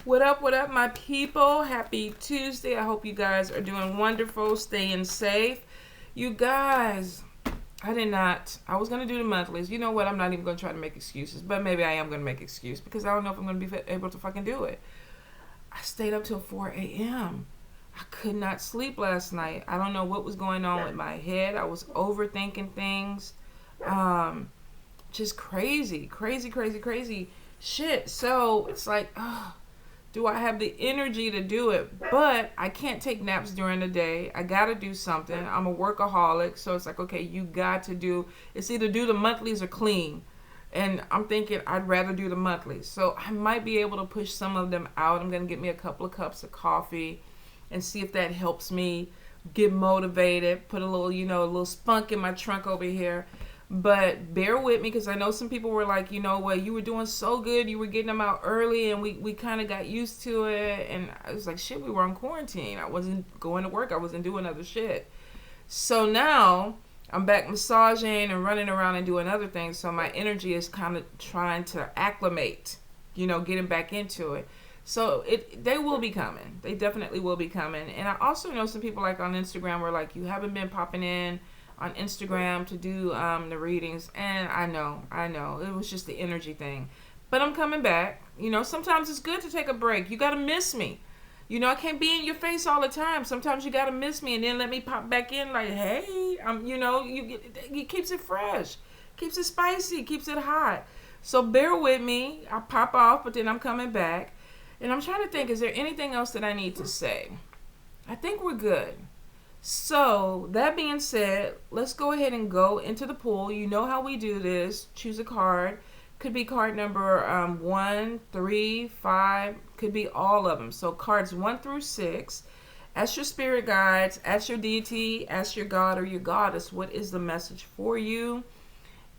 What up, my people? Happy Tuesday. I hope you guys are doing wonderful, staying safe. You guys, I was going to do the monthlies. You know what? I'm not even going to try to make excuses, but maybe I am going to make excuse because I don't know if I'm going to be able to fucking do it. I stayed up till 4 a.m. I could not sleep last night. I don't know what was going on with my head. I was overthinking things. Just crazy shit. So it's like, do I have the energy to do it? But I can't take naps during the day. I gotta do something. I'm a workaholic, so it's like, okay, you got to do. It's either do the monthlies or clean. And I'm thinking I'd rather do the monthlies. So I might be able to push some of them out. I'm gonna get me a couple of cups of coffee and see if that helps me get motivated. Put a little, a little spunk in my trunk over here. But bear with me because I know some people were like, you were doing so good. You were getting them out early and we kind of got used to it. And I was like, shit, we were on quarantine. I wasn't going to work. I wasn't doing other shit. So now I'm back massaging and running around and doing other things. So my energy is kind of trying to acclimate, getting back into it. So they will be coming. They definitely will be coming. And I also know some people like on Instagram were like, you haven't been popping in on Instagram to do the readings, and I know it was just the energy thing, but I'm coming back. Sometimes it's good to take a break. You gotta miss me. I can't be in your face all the time. Sometimes you gotta miss me and then let me pop back in like, hey, it keeps it fresh, keeps it spicy, keeps it hot. So bear with me. I pop off, but then I'm coming back, and I'm trying to think, is there anything else that I need to say? I think we're good. So, that being said, let's go ahead and go into the pool. You know how we do this. Choose a card. Could be card number 1, 3, 5. Could be all of them. So, cards 1 through 6. Ask your spirit guides. Ask your deity. Ask your god or your goddess. What is the message for you?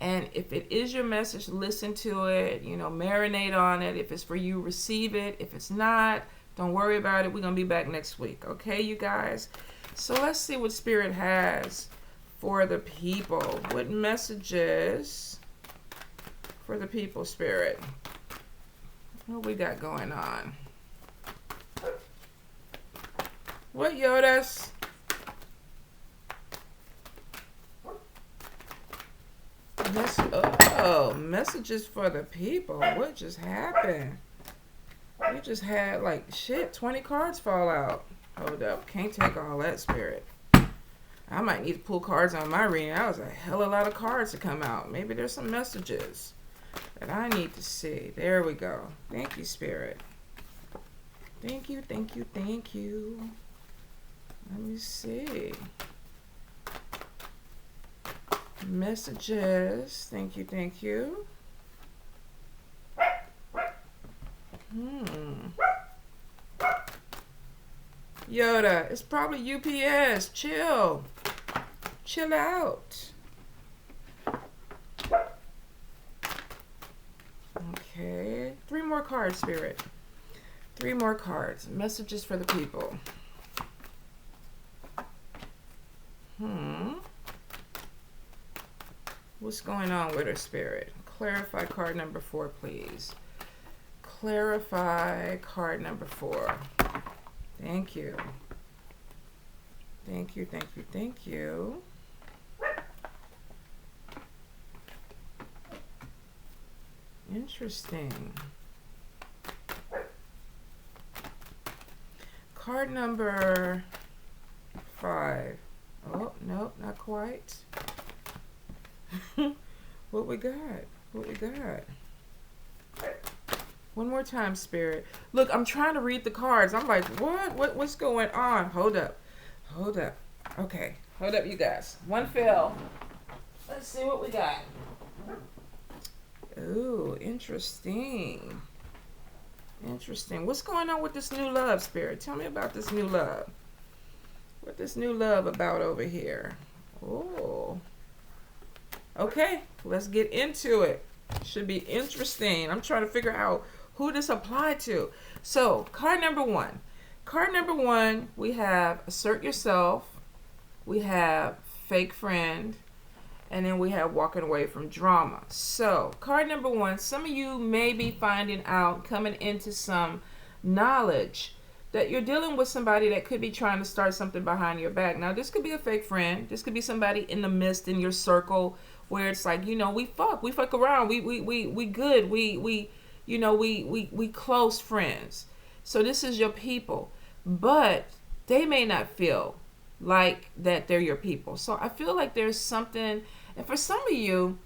And if it is your message, listen to it. Marinate on it. If it's for you, receive it. If it's not, don't worry about it. We're going to be back next week. Okay, you guys? So let's see what Spirit has for the people. What messages for the people, Spirit? What we got going on? What, Yodas? Messages for the people. What just happened? We just had 20 cards fall out. Hold up. Can't take all that, Spirit. I might need to pull cards on my reading. That was a hell of a lot of cards to come out. Maybe there's some messages that I need to see. There we go. Thank you, Spirit. Thank you. Let me see. Messages. Thank you. Yoda, it's probably UPS. Chill out. Okay. 3 more cards, Spirit. 3 more cards. Messages for the people. What's going on with her, Spirit? Clarify card number 4, please. Clarify card number 4. Thank you. Interesting. Card number 5. Oh, nope, not quite. What we got? One more time, Spirit. Look, I'm trying to read the cards. I'm like, what? What's going on? Hold up. Okay, hold up, you guys. One fill. Let's see what we got. Ooh, interesting. What's going on with this new love, Spirit? Tell me about this new love. What this new love about over here? Oh. Okay, let's get into it. Should be interesting. I'm trying to figure out who this applied to. So, card number 1. Card number 1, we have Assert Yourself. We have Fake Friend. And then we have Walking Away from Drama. So, card number 1, some of you may be finding out, coming into some knowledge that you're dealing with somebody that could be trying to start something behind your back. Now, this could be a fake friend. This could be somebody in the midst in your circle where it's like, we fuck around. We good. We close friends. So this is your people, but they may not feel like that they're your people. So I feel like there's something, and for some of you,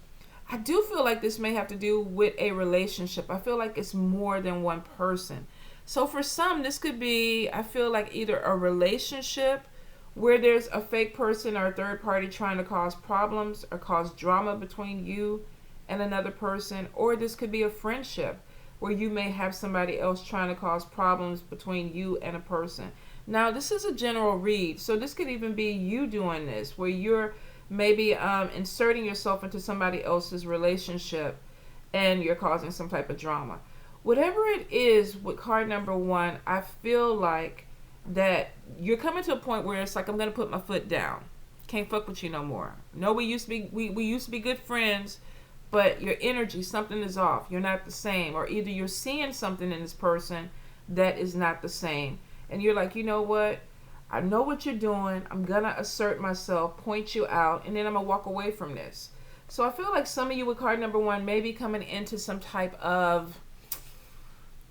I do feel like this may have to do with a relationship. I feel like it's more than one person. So for some, this could be, I feel like either a relationship where there's a fake person or a third party trying to cause problems or cause drama between you and another person, or this could be a friendship where you may have somebody else trying to cause problems between you and a person. Now, this is a general read, so this could even be you doing this, where you're maybe inserting yourself into somebody else's relationship and you're causing some type of drama. Whatever it is with card number 1, I feel like that you're coming to a point where it's like, I'm going to put my foot down. Can't fuck with you no more. No, we used to be good friends, but your energy, something is off. You're not the same. Or either you're seeing something in this person that is not the same. And you're like, you know what? I know what you're doing. I'm going to assert myself, point you out, and then I'm going to walk away from this. So I feel like some of you with card number 1 may be coming into some type of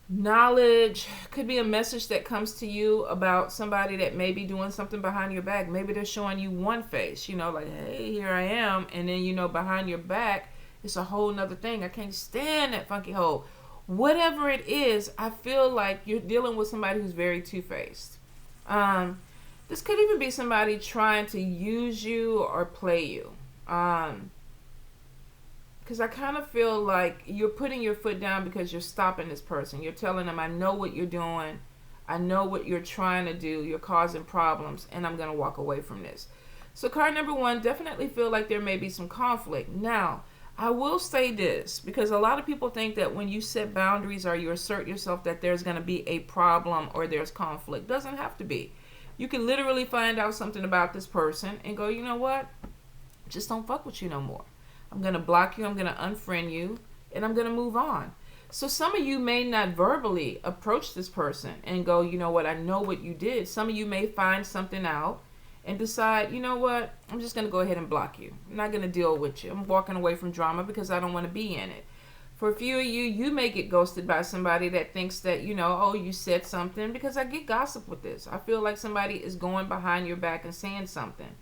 knowledge. Could be a message that comes to you about somebody that may be doing something behind your back. Maybe they're showing you one face, like, hey, here I am. And then, behind your back, it's a whole nother thing. I can't stand that funky hole. Whatever it is, I feel like you're dealing with somebody who's very two-faced. This could even be somebody trying to use you or play you. Because I kind of feel like you're putting your foot down because you're stopping this person. You're telling them, I know what you're doing. I know what you're trying to do. You're causing problems, and I'm going to walk away from this. So card number 1, definitely feel like there may be some conflict. Now, I will say this, because a lot of people think that when you set boundaries or you assert yourself that there's going to be a problem or there's conflict. Doesn't have to be. You can literally find out something about this person and go, you know what? Just don't fuck with you no more. I'm going to block you. I'm going to unfriend you. And I'm going to move on. So some of you may not verbally approach this person and go, you know what? I know what you did. Some of you may find something out and decide, you know what, I'm just going to go ahead and block you. I'm not going to deal with you. I'm walking away from drama because I don't want to be in it. For a few of you, you may get ghosted by somebody that thinks that, oh, you said something, because I get gossip with this. I feel like somebody is going behind your back and saying something.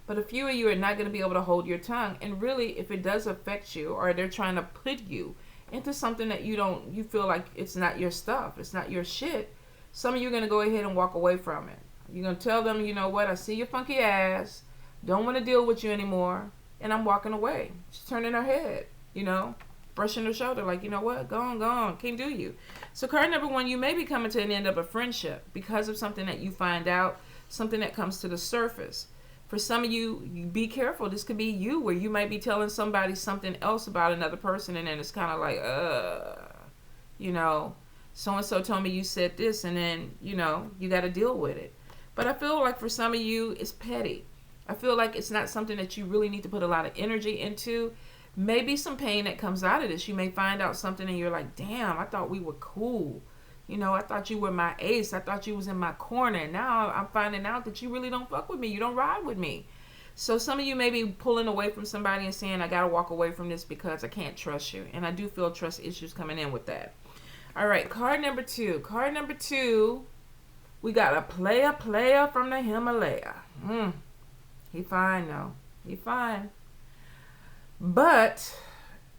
But a few of you are not going to be able to hold your tongue. And really, if it does affect you or they're trying to put you into something that you feel like it's not your stuff, it's not your shit, some of you are going to go ahead and walk away from it. You're going to tell them, you know what, I see your funky ass, don't want to deal with you anymore, and I'm walking away. She's turning her head, brushing her shoulder like, you know what, go on, can't do you. So card number 1, you may be coming to an end of a friendship because of something that you find out, something that comes to the surface. For some of you, be careful. This could be you, where you might be telling somebody something else about another person, and then it's kind of like, so-and-so told me you said this, and then, you got to deal with it. But I feel like for some of you, it's petty. I feel like it's not something that you really need to put a lot of energy into. Maybe some pain that comes out of this. You may find out something and you're like, damn, I thought we were cool. I thought you were my ace. I thought you was in my corner. Now I'm finding out that you really don't fuck with me. You don't ride with me. So some of you may be pulling away from somebody and saying, I got to walk away from this because I can't trust you. And I do feel trust issues coming in with that. All right, card number 2. Card number 2. We got a player from the Himalaya. He fine though. He fine. But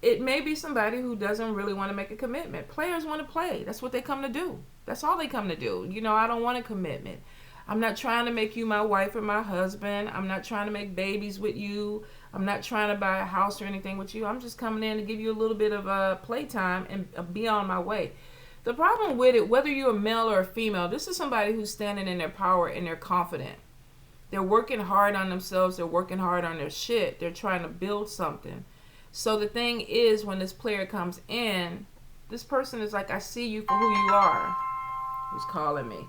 it may be somebody who doesn't really want to make a commitment. Players want to play. That's what they come to do. That's all they come to do. I don't want a commitment. I'm not trying to make you my wife or my husband. I'm not trying to make babies with you. I'm not trying to buy a house or anything with you. I'm just coming in to give you a little bit of playtime and be on my way. The problem with it, whether you're a male or a female, this is somebody who's standing in their power and they're confident. They're working hard on themselves. They're working hard on their shit. They're trying to build something. So the thing is, when this player comes in, this person is like, I see you for who you are. Who's calling me?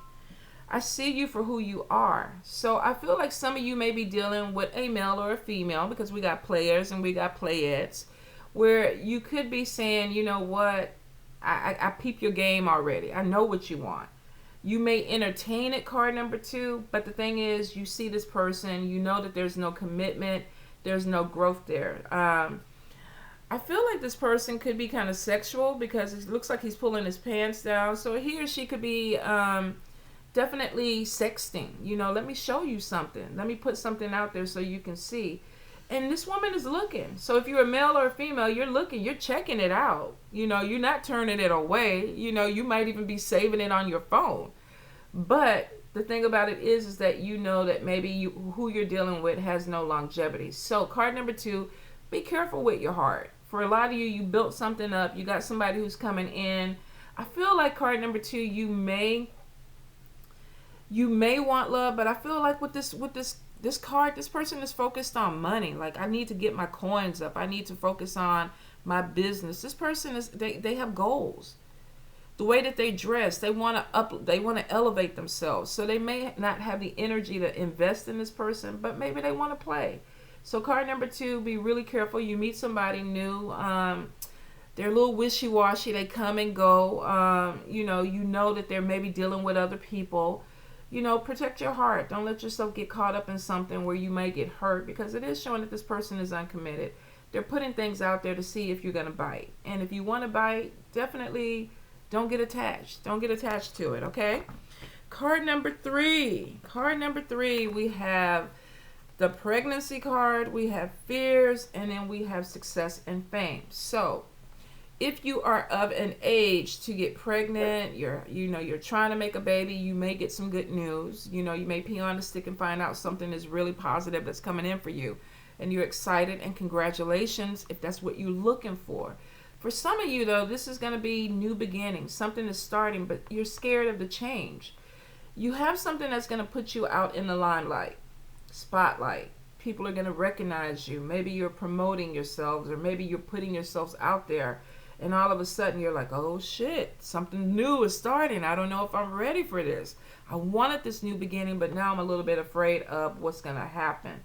I see you for who you are. So I feel like some of you may be dealing with a male or a female, because we got players and we got playettes, where you could be saying, you know what? I peep your game already. I know what you want. You may entertain it, card number 2, but the thing is, you see this person, you know that there's no commitment, there's no growth there. I feel like this person could be kind of sexual because it looks like he's pulling his pants down. So he or she could be definitely sexting. You know, let me show you something. Let me put something out there so you can see. And this woman is looking. So if you're a male or a female, you're looking, you're checking it out. You know, you're not turning it away. You know, you might even be saving it on your phone. But the thing about it is that you know that maybe who you're dealing with has no longevity. So card number 2, be careful with your heart. For a lot of you, you built something up. You got somebody who's coming in. I feel like card number 2, you may want love, but I feel like with this card, this person is focused on money. Like, I need to get my coins up. I need to focus on my business. This person is they have goals. The way that they dress, they want to elevate themselves. So they may not have the energy to invest in this person, but maybe they want to play. So card number 2, be really careful. You meet somebody new. They're a little wishy-washy. They come and go. You know that they're maybe dealing with other people. You know, protect your heart. Don't let yourself get caught up in something where you may get hurt, because it is showing that this person is uncommitted. They're putting things out there to see if you're going to bite. And if you want to bite, definitely don't get attached. Don't get attached to it, okay? Card number 3. Card number 3, we have the pregnancy card, we have fears, and then we have success and fame. So if you are of an age to get pregnant, you're trying to make a baby, you may get some good news. You know, you may pee on the stick and find out something is really positive that's coming in for you. And you're excited, and congratulations if that's what you're looking for. For some of you, though, this is going to be new beginnings. Something is starting, but you're scared of the change. You have something that's going to put you out in the limelight, spotlight. People are going to recognize you. Maybe you're promoting yourselves, or maybe you're putting yourselves out there. And all of a sudden you're like, oh shit, something new is starting. I don't know if I'm ready for this. I wanted this new beginning, but now I'm a little bit afraid of what's going to happen.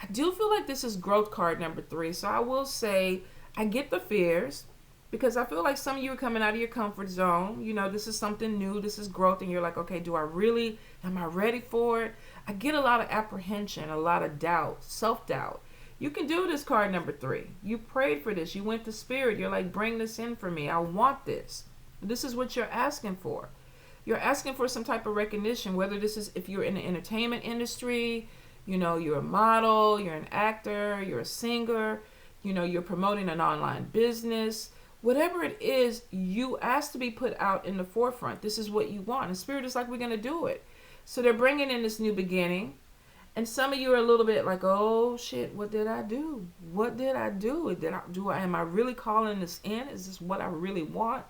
I do feel like this is growth card number 3. So I will say I get the fears, because I feel like some of you are coming out of your comfort zone. You know, this is something new. This is growth. And you're like, okay, am I ready for it? I get a lot of apprehension, a lot of doubt, self-doubt. You can do this, card number 3. You prayed for this. You went to spirit. You're like, bring this in for me. I want this. This is what you're asking for. You're asking for some type of recognition, whether this is if you're in the entertainment industry, you know, you're a model, you're an actor, you're a singer, you know, you're promoting an online business. Whatever it is, you ask to be put out in the forefront. This is what you want. And spirit is like, we're going to do it. So they're bringing in this new beginning. And some of you are a little bit like, oh shit, what did I do? What did I do? Am I really calling this in? Is this what I really want?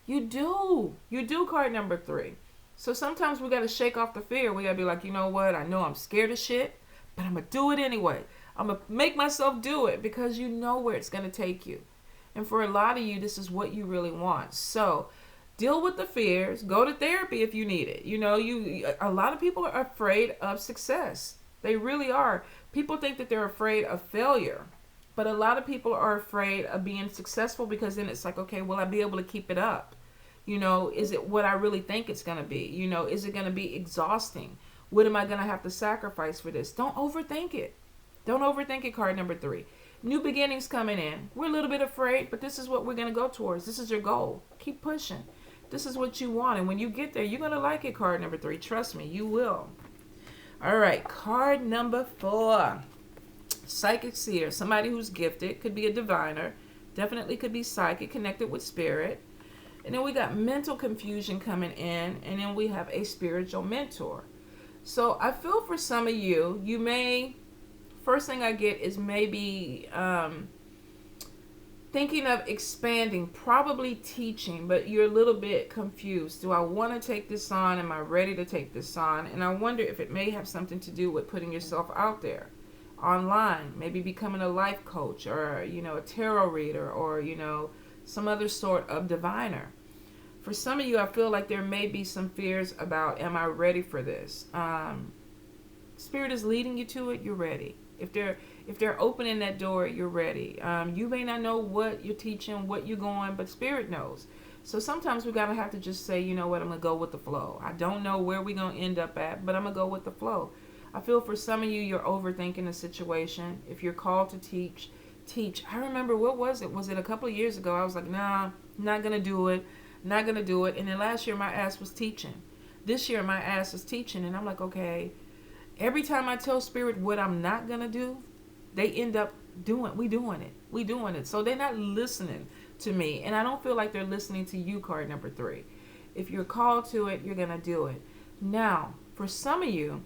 You do, card number 3. So sometimes we got to shake off the fear. We got to be like, you know what? I know I'm scared of shit, but I'm going to do it anyway. I'm going to make myself do it, because you know where it's going to take you. And for a lot of you, this is what you really want. So deal with the fears. Go to therapy if you need it. You know, a lot of people are afraid of success. They really are. People think that they're afraid of failure. But a lot of people are afraid of being successful, because then it's like, okay, will I be able to keep it up? You know, is it what I really think it's going to be? You know, is it going to be exhausting? What am I going to have to sacrifice for this? Don't overthink it. Don't overthink it, card number 3. New beginnings coming in. We're a little bit afraid, but this is what we're going to go towards. This is your goal. Keep pushing. This is what you want. And when you get there, you're going to like it, card number 3. Trust me, you will. All right, card number 4. Psychic seer. Somebody who's gifted. Could be a diviner. Definitely could be psychic, connected with spirit. And then we got mental confusion coming in. And then we have a spiritual mentor. So I feel for some of you, you may... First thing I get is maybe thinking of expanding, probably teaching, but you're a little bit confused. Do I want to take this on? Am I ready to take this on? And I wonder if it may have something to do with putting yourself out there online, maybe becoming a life coach, or, you know, a tarot reader, or, you know, some other sort of diviner. For some of you, I feel like there may be some fears about, am I ready for this? Spirit is leading you to it, you're ready. If they're opening that door, you're ready. You may not know what you're teaching, what you're going, but Spirit knows. So sometimes we gotta have to just say, you know what, I'm gonna go with the flow. I don't know where we're gonna end up at, but I'm gonna go with the flow. I feel for some of you, you're overthinking the situation. If you're called to teach, teach. I remember, what was it? Was it a couple of years ago? I was like, nah, not gonna do it, not gonna do it. And then last year my ass was teaching. This year my ass is teaching, and I'm like, okay. Every time I tell Spirit what I'm not gonna do, they end up doing it. So they're not listening to me, and I don't feel like they're listening to you. Card number 3. If you're called to it, you're gonna do it. Now, for some of you,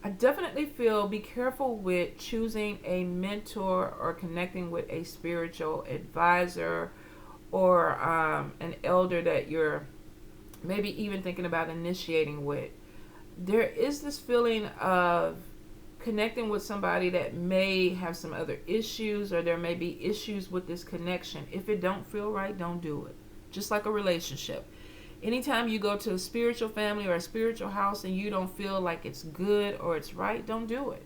I definitely feel be careful with choosing a mentor or connecting with a spiritual advisor or an elder that you're maybe even thinking about initiating with. There is this feeling of connecting with somebody that may have some other issues, or there may be issues with this connection. If it don't feel right, don't do it. Just like a relationship. Anytime you go to a spiritual family or a spiritual house and you don't feel like it's good or it's right, don't do it.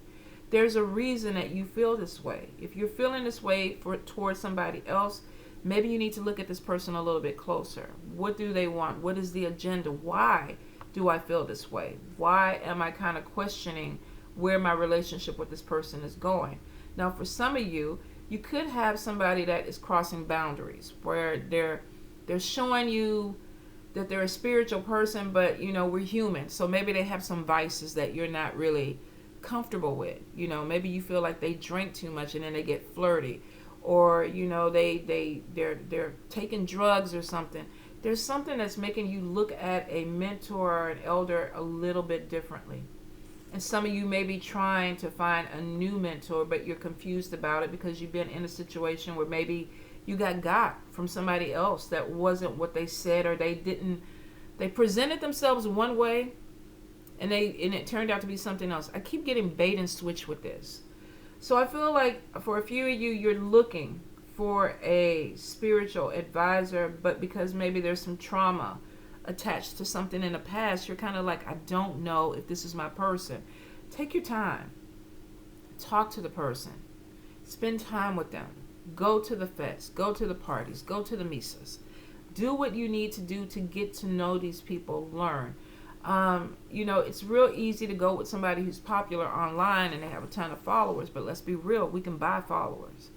There's a reason that you feel this way. If you're feeling this way towards somebody else, maybe you need to look at this person a little bit closer. What do they want? What is the agenda? Why do I feel this way? Why am I kind of questioning where my relationship with this person is going? Now, for some of you, you could have somebody that is crossing boundaries, where they're showing you that they're a spiritual person, but we're human. So maybe they have some vices that you're not really comfortable with. Maybe you feel like they drink too much and then they get flirty, or they're taking drugs or something. There's something that's making you look at a mentor or an elder a little bit differently. And some of you may be trying to find a new mentor, but you're confused about it because you've been in a situation where maybe you got from somebody else that wasn't what they said, or they presented themselves one way and it turned out to be something else. I keep getting bait and switch with this. So I feel like for a few of you, you're looking for a spiritual advisor, but because maybe there's some trauma attached to something in the past, you're kind of like, I don't know if this is my person. Take your time. Talk to the person. Spend time with them. Go to the fest. Go to the parties. Go to the misas. Do what you need to do to get to know these people. Learn. It's real easy to go with somebody who's popular online and they have a ton of followers, but let's be real, we can buy followers.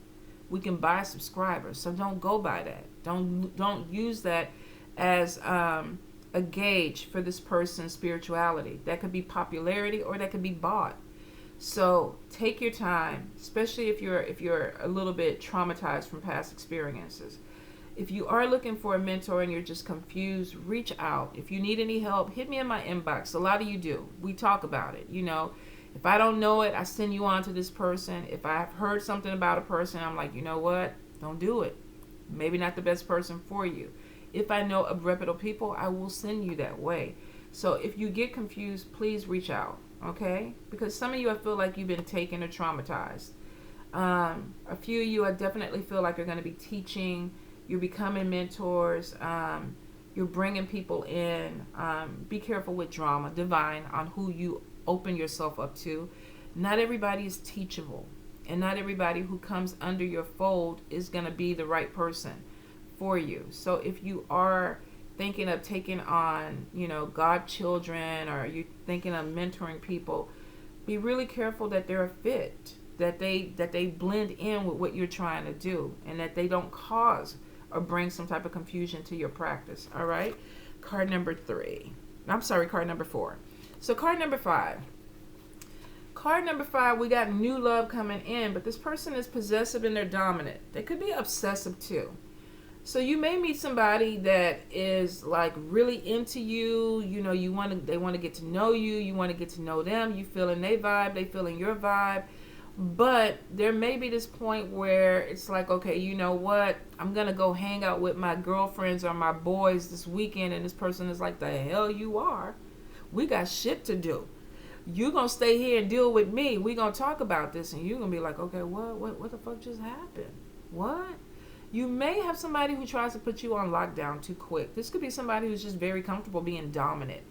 We can buy subscribers. So don't go by that. Don't use that as a gauge for this person's spirituality. That could be popularity, or that could be bought. So take your time, especially if you're a little bit traumatized from past experiences. If you are looking for a mentor and you're just confused, reach out. If you need any help, hit me in my inbox. A lot of you do. We talk about it. If I don't know it, I send you on to this person. If I've heard something about a person, I'm like, you know what? Don't do it. Maybe not the best person for you. If I know of reputable people, I will send you that way. So if you get confused, please reach out, okay? Because some of you, I feel like you've been taken or traumatized. A few of you, I definitely feel like you're going to be teaching. You're becoming mentors. You're bringing people in. Be careful with drama, divine, on who you open yourself up to. Not everybody is teachable, and not everybody who comes under your fold is going to be the right person for you. So if you are thinking of taking on, godchildren, or you're thinking of mentoring people, be really careful that they're a fit, that they blend in with what you're trying to do, and that they don't cause or bring some type of confusion to your practice. All right. Card number 4. So card number 5. Card number 5, we got new love coming in, but this person is possessive and they're dominant. They could be obsessive too. So you may meet somebody that is like really into you. They want to get to know you. You want to get to know them. You feeling their vibe. They feeling your vibe. But there may be this point where it's like, okay, you know what? I'm going to go hang out with my girlfriends or my boys this weekend. And this person is like, the hell you are. We got shit to do. You're going to stay here and deal with me. We're going to talk about this. And you're going to be like, okay, what the fuck just happened? What? You may have somebody who tries to put you on lockdown too quick. This could be somebody who's just very comfortable being dominant.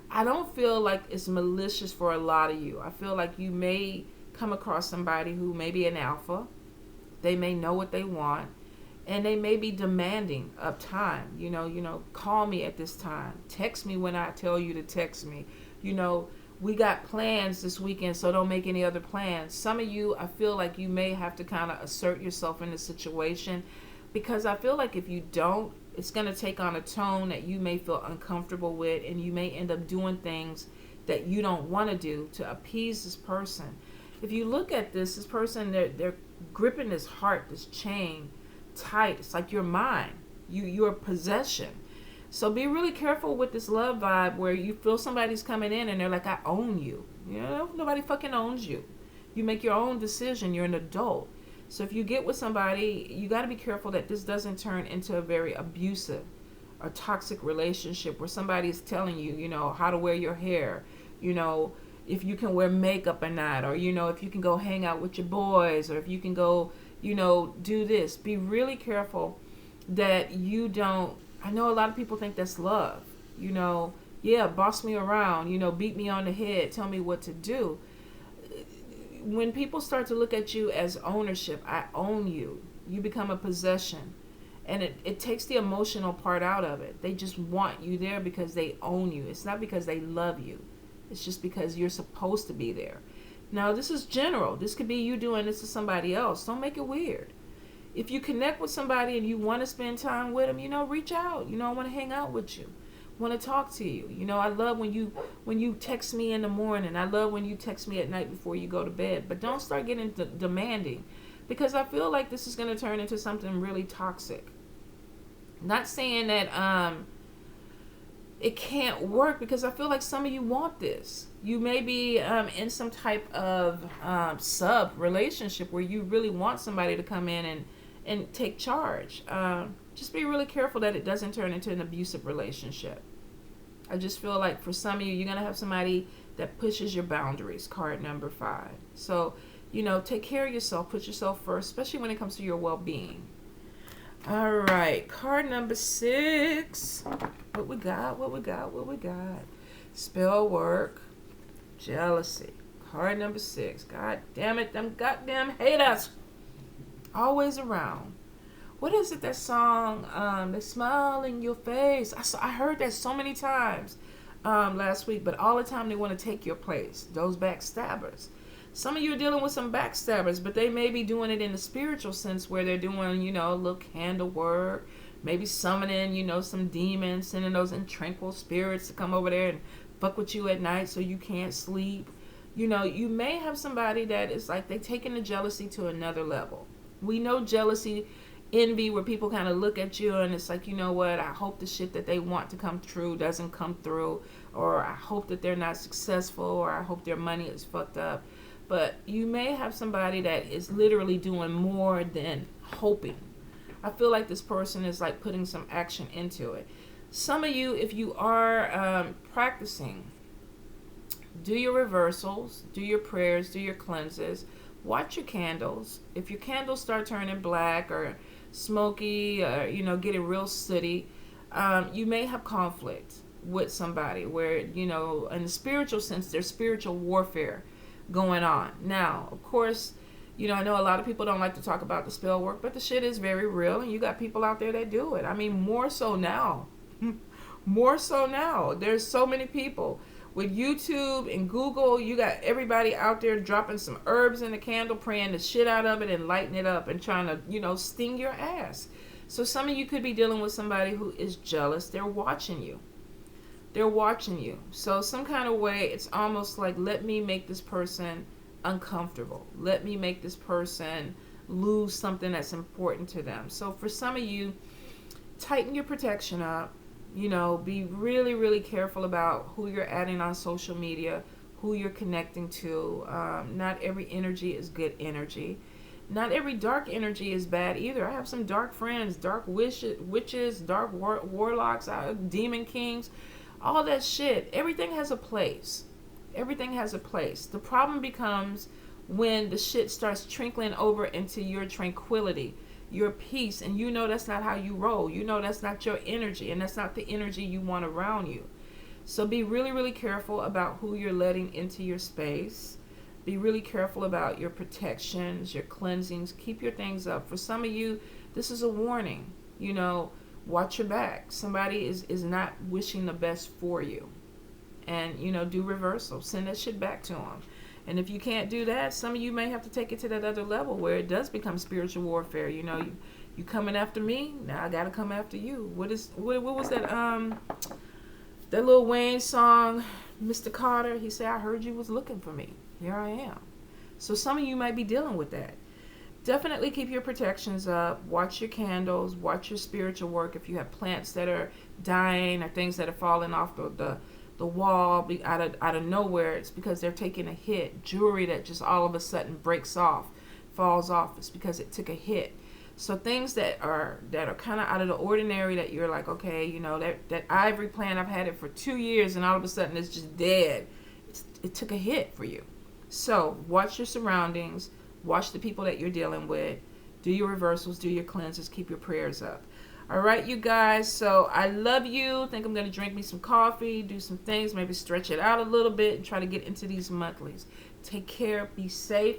I don't feel like it's malicious for a lot of you. I feel like you may come across somebody who may be an alpha. They may know what they want. And they may be demanding of time. Call me at this time. Text me when I tell you to text me. We got plans this weekend, so don't make any other plans. Some of you, I feel like you may have to kind of assert yourself in the situation, because I feel like if you don't, it's going to take on a tone that you may feel uncomfortable with, and you may end up doing things that you don't want to do to appease this person. If you look at this person, they're gripping this heart, this chain tight. It's like you're mine. You're possession. So be really careful with this love vibe where you feel somebody's coming in and they're like, I own you. Nobody fucking owns you. You make your own decision. You're an adult. So if you get with somebody, you got to be careful that this doesn't turn into a very abusive or toxic relationship where somebody is telling you, how to wear your hair, if you can wear makeup or not, or, if you can go hang out with your boys, or if you can go, do this. Be really careful that you don't. I know a lot of people think that's love. Yeah, boss me around, beat me on the head, tell me what to do. When people start to look at you as ownership, I own you, you become a possession. And it takes the emotional part out of it. They just want you there because they own you. It's not because they love you. It's just because you're supposed to be there. Now, this is general. This could be you doing this to somebody else. Don't make it weird. If you connect with somebody and you want to spend time with them, reach out. I want to hang out with you. Want to talk to you. I love when you text me in the morning. I love when you text me at night before you go to bed. But don't start getting demanding, because I feel like this is going to turn into something really toxic. Not saying that it can't work, because I feel like some of you want this. You may be in some type of sub relationship where you really want somebody to come in and take charge. Just be really careful that it doesn't turn into an abusive relationship. I just feel like for some of you, you're going to have somebody that pushes your boundaries. Card number 5. So, take care of yourself. Put yourself first, especially when it comes to your well-being. All right, card number 6. What we got? Spell work, jealousy. Card number 6. God damn it, them goddamn haters. Always around. What is it, that song, they smile in your face? I heard that so many times last week, but all the time they want to take your place. Those backstabbers. Some of you are dealing with some backstabbers, but they may be doing it in the spiritual sense where they're doing, a little candle work, maybe summoning, some demons, sending those intranquil spirits to come over there and fuck with you at night so you can't sleep. You may have somebody that is like they taking the jealousy to another level. We know jealousy, envy, where people kind of look at you and it's like, I hope the shit that they want to come true doesn't come through, or I hope that they're not successful, or I hope their money is fucked up. But you may have somebody that is literally doing more than hoping. I feel like this person is like putting some action into it. Some of you, if you are practicing, do your reversals, do your prayers, do your cleanses, watch your candles. If your candles start turning black or smoky, or, getting real sooty, you may have conflict with somebody where, in the spiritual sense, there's spiritual warfare going on. Now, of course, I know a lot of people don't like to talk about the spell work, but the shit is very real, and you got people out there that do it. I mean, more so now. More so now. There's so many people. With YouTube and Google, you got everybody out there dropping some herbs in the candle, praying the shit out of it and lighting it up and trying to, sting your ass. So some of you could be dealing with somebody who is jealous. They're watching you. They're watching you. So some kind of way, it's almost like, let me make this person uncomfortable. Let me make this person lose something that's important to them. So for some of you, tighten your protection up. Be really, really careful about who you're adding on social media, who you're connecting to. Not every energy is good energy. Not every dark energy is bad either. I have some dark friends, dark witches, dark warlocks, demon kings. All that shit, everything has a place. Everything has a place. The problem becomes when the shit starts trickling over into your tranquility, your peace, and that's not how you roll. That's not your energy, and that's not the energy you want around you. So be really, really careful about who you're letting into your space. Be really careful about your protections, your cleansings. Keep your things up. For some of you, This is a warning. You know, watch your back. Somebody is not wishing the best for you. And, you know, do reversal. Send that shit back to them. And if you can't do that, some of you may have to take it to that other level where it does become spiritual warfare. You know, you coming after me, now I gotta come after you. What was that Lil Wayne song, Mr. Carter? He said, I heard you was looking for me. Here I am. So some of you might be dealing with that. Definitely keep your protections up. Watch your candles. Watch your spiritual work. If you have plants that are dying or things that are falling off the wall out of nowhere, it's because they're taking a hit. Jewelry that just all of a sudden breaks off, falls off, it's because it took a hit. So things that are kind of out of the ordinary, that you're like, okay, you know, that ivory plant, I've had it for 2 years and all of a sudden it's just dead. It took a hit for you. So watch your surroundings. Watch the people that you're dealing with. Do your reversals. Do your cleanses. Keep your prayers up. All right, you guys. So I love you. I think I'm going to drink me some coffee, do some things, maybe stretch it out a little bit, and try to get into these monthlies. Take care. Be safe.